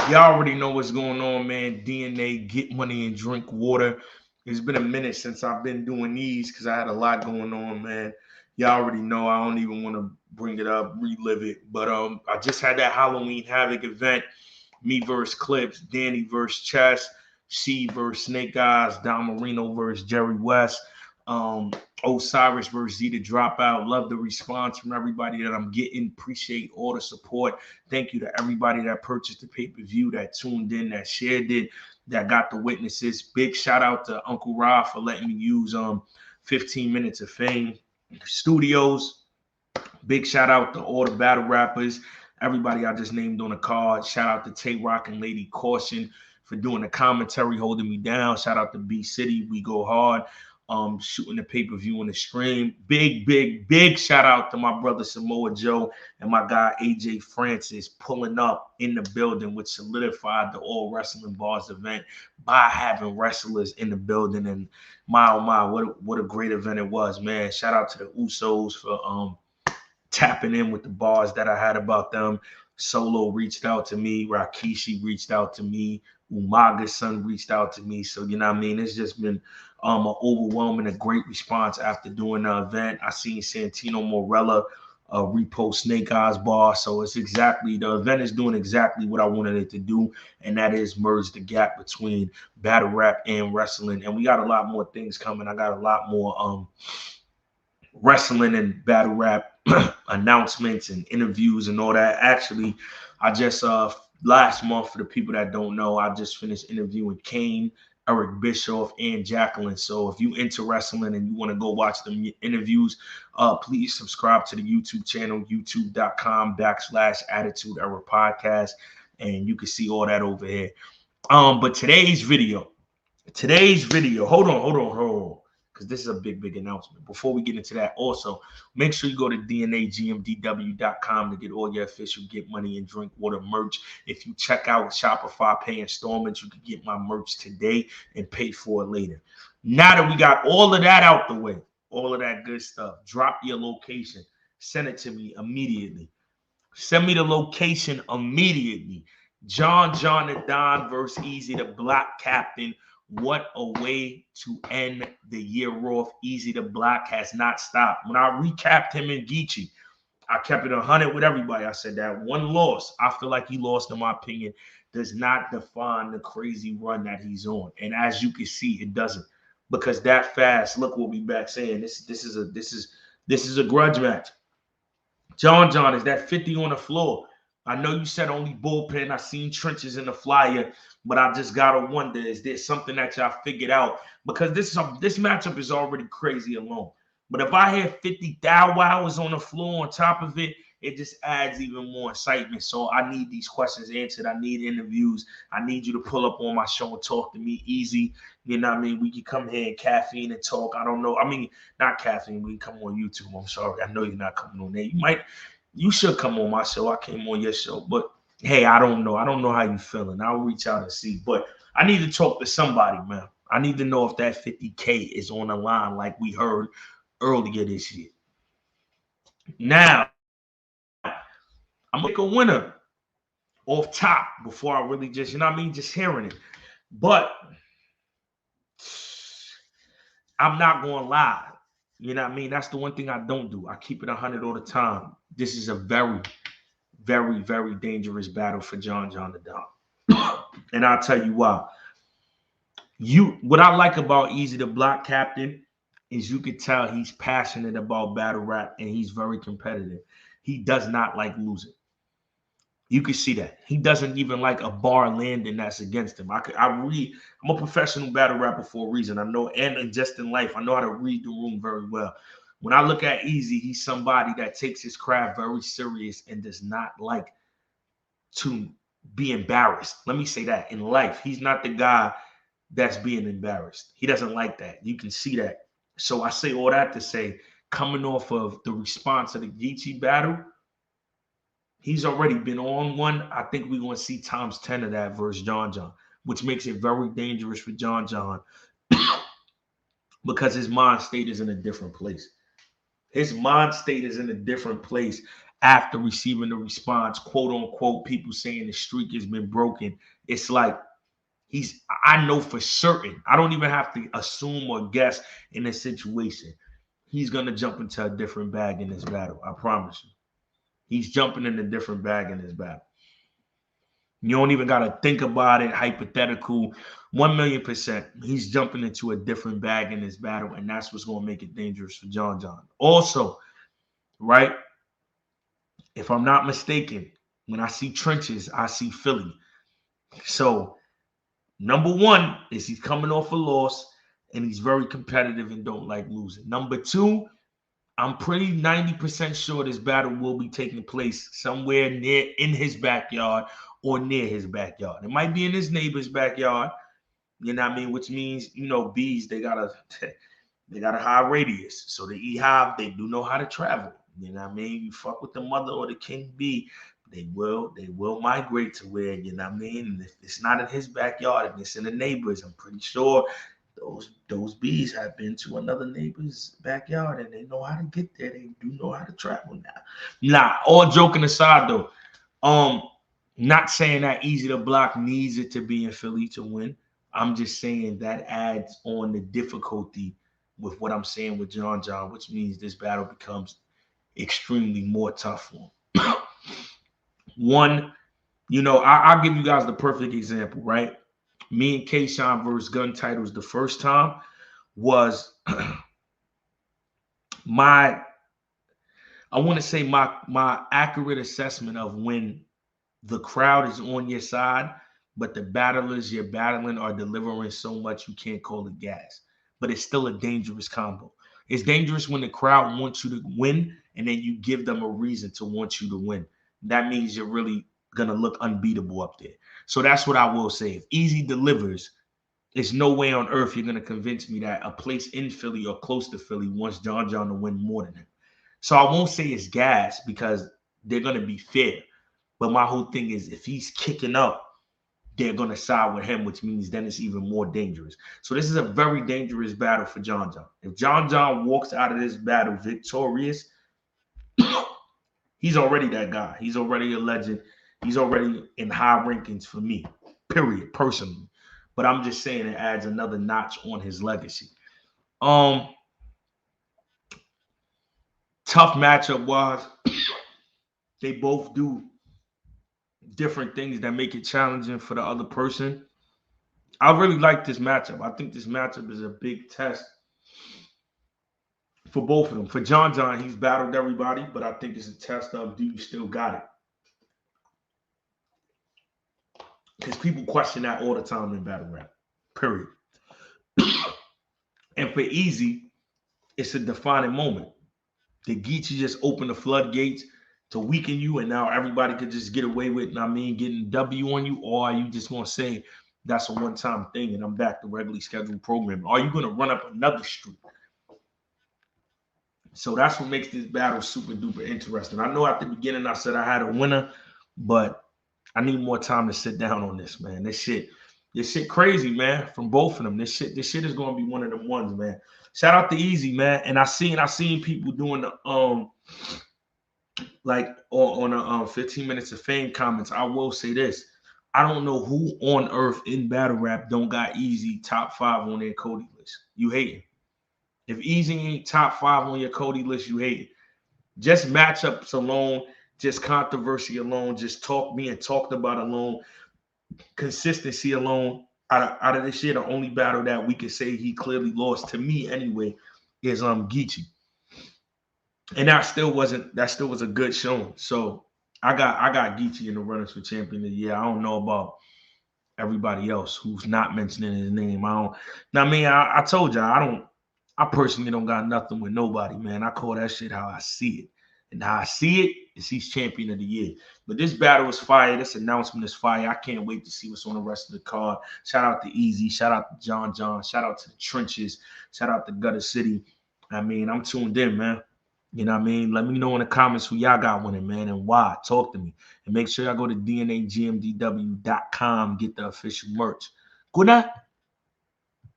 Y'all already know what's going on, man. DNA, get money and drink water. It's been a minute since I've been doing these because I had a lot going on, man. Y'all already know I don't even want to bring it up, relive it. But I just had that Halloween Havoc event. Me versus Clips, Danny versus Chess, C versus Snake Eyes, Don Marino versus Jerry West, um, Osiris versus Z the Dropout. Love the response from everybody that I'm getting. Appreciate all the support. Thank you to everybody that purchased the pay-per-view, that tuned in, that shared it, that got the witnesses. Big shout out to Uncle Rob for letting me use 15 minutes of fame studios. Big shout out to all the battle rappers, everybody I just named on the card. Shout out to Tay Rock and Lady Caution for doing the commentary, holding me down. Shout out to B City, we go hard. Shooting the pay-per-view on the stream. Big shout out to my brother Samoa Joe and my guy AJ Francis pulling up in the building, which solidified the All Wrestling Bars event by having wrestlers in the building. And my oh my, what a great event it was, man. Shout out to the Usos for tapping in with the bars that I had about them. Solo reached out to me. Rakishi reached out to me. Umaga's son reached out to me. So, you know what I mean? It's just been an overwhelming, a great response after doing the event. I seen Santino Morella repost Snake Eyes bar. So it's exactly, the event is doing exactly what I wanted it to do. And that is merge the gap between battle rap and wrestling. And we got a lot more things coming. I got a lot more wrestling and battle rap announcements and interviews and all that. Actually, I just last month, for the people that don't know, I just finished interviewing Kane, Eric Bischoff, and Jacqueline. So if you into wrestling and you want to go watch them interviews, please subscribe to the YouTube channel, youtube.com/Attitude Era Podcast, and you can see all that over here. But today's video, hold on, because this is a big announcement. Before we get into that, also make sure you go to DNAGMDW.com to get all your official Get Money and Drink Water merch. If you check out Shopify Pay Installments, you can get my merch today and pay for it later. Now that we got all of that out the way, all of that good stuff, drop your location, send it to me immediately. Send me the location immediately. John the Don versus Eazy the Black Captain. What a way to end the year off. Eazy the Black has not stopped. When I recapped him in Geechee, I kept it 100 with everybody. I said that one loss, I feel like he lost, in my opinion, does not define the crazy run that he's on. And as you can see, it doesn't. Because that fast, look, we'll be back saying this is a grudge match. John, is that 50 on the floor? I know you said only bullpen. I seen trenches in the flyer, but I just gotta wonder: is there something that y'all figured out? Because this matchup is already crazy alone. But if I had 50 Thou Wows on the floor on top of it, it just adds even more excitement. So I need these questions answered. I need interviews. I need you to pull up on my show and talk to me easy. You know what I mean? We can come here and caffeine and talk. I don't know. I mean, not caffeine. We can come on YouTube. I'm sorry. I know you're not coming on there. You should come on my show. I came on your show. But hey, I don't know. I don't know how you feeling. I'll reach out and see. But I need to talk to somebody, man. I need to know if that 50K is on the line like we heard earlier this year. Now, I'm gonna pick a winner off top before I really just, you know what I mean, just hearing it. But I'm not gonna lie. You know what I mean? That's the one thing I don't do. I keep it 100 all the time. This is a very dangerous battle for John the Don. And I'll tell you why. What I like about Eazy the Black Captain is you can tell he's passionate about battle rap and he's very competitive. He does not like losing. You can see that. He doesn't even like a bar landing that's against him. I'm a professional battle rapper for a reason. I know, and just in life, I know how to read the room very well. When I look at Eazy, he's somebody that takes his craft very serious and does not like to be embarrassed. Let me say that. In life, he's not the guy that's being embarrassed. He doesn't like that. You can see that. So I say all that to say, coming off of the response of the Geechee battle, he's already been on one. I think we're going to see times 10 of that versus John, which makes it very dangerous for John because his mind state is in a different place. His mind state is in a different place after receiving the response, quote unquote, people saying the streak has been broken. It's like I know for certain, I don't even have to assume or guess in this situation. He's going to jump into a different bag in this battle. I promise you. He's jumping in a different bag in this battle. You don't even got to think about it. Hypothetical, 1,000,000%. He's jumping into a different bag in this battle, and that's what's going to make it dangerous for John John. Also, right, if I'm not mistaken, when I see trenches, I see Philly. So, number one is he's coming off a loss, and he's very competitive and don't like losing. Number two, I'm pretty 90% sure this battle will be taking place somewhere near in his backyard or near his backyard. It might be in his neighbor's backyard, you know what I mean? Which means, bees, they got a high radius. So the E-Hive, they do know how to travel. You know what I mean? You fuck with the mother or the king bee, they will migrate to where, you know what I mean? And if it's not in his backyard and it's in the neighbor's, I'm pretty sure those bees have been to another neighbor's backyard and they know how to get there. They do know how to travel now. Nah, all joking aside though, not saying that Eazy the Block needs it to be in Philly to win. I'm just saying that adds on the difficulty with what I'm saying with John John, which means this battle becomes extremely more tough for him. One, I'll give you guys the perfect example, right? Me and K-Shine versus Gun Titles the first time was my accurate assessment of when the crowd is on your side, but the battlers you're battling are delivering so much you can't call it gas. But it's still a dangerous combo. It's dangerous when the crowd wants you to win and then you give them a reason to want you to win. That means you're really going to look unbeatable up there. So that's what I will say. If Eazy delivers, there's no way on earth you're going to convince me that a place in Philly or close to Philly wants John John to win more than him. So I won't say it's gas because they're going to be fair. But my whole thing is if he's kicking up, they're going to side with him, which means then it's even more dangerous. So this is a very dangerous battle for John John. If John John walks out of this battle victorious, he's already that guy. He's already a legend. He's already in high rankings for me, period, personally. But I'm just saying it adds another notch on his legacy. Tough matchup wise. They both do different things that make it challenging for the other person. I really like this matchup. I think this matchup is a big test for both of them. For John John, he's battled everybody, but I think it's a test of do you still got it? Because people question that all the time in battle rap. Period. And for Eazy, it's a defining moment. Did Geechee just open the floodgates to weaken you and now everybody could just get away with, getting W on you? Or are you just going to say that's a one-time thing and I'm back to regularly scheduled programming? Are you going to run up another streak? So that's what makes this battle super duper interesting. I know at the beginning I said I had a winner, but I need more time to sit down on this, man. This shit crazy, man, from both of them. This shit is going to be one of them ones, man. Shout out to Eazy, man. And I seen people doing the like on the 15 minutes of fame comments. I will say this. I don't know who on earth in battle rap don't got Eazy top 5 on their Cody list. You hating. If Eazy ain't top 5 on your Cody list, you hate it. Just matchups alone, just controversy alone, just being talked about alone, consistency alone. Out of this year, the only battle that we can say he clearly lost to me anyway is Geechee. And that still was a good showing. So I got Geechee in the runners for champion of the year. I don't know about everybody else who's not mentioning his name. I told you I personally don't got nothing with nobody, man. I call that shit how I see it. And how I see it is he's champion of the year. But this battle is fire. This announcement is fire. I can't wait to see what's on the rest of the card. Shout out to Eazy. Shout out to John John. Shout out to the Trenches. Shout out to Gutter City. I'm tuned in, man. You know what I mean? Let me know in the comments who y'all got winning, man, and why. Talk to me. And make sure y'all go to DNAGMDW.com, get the official merch. Good night.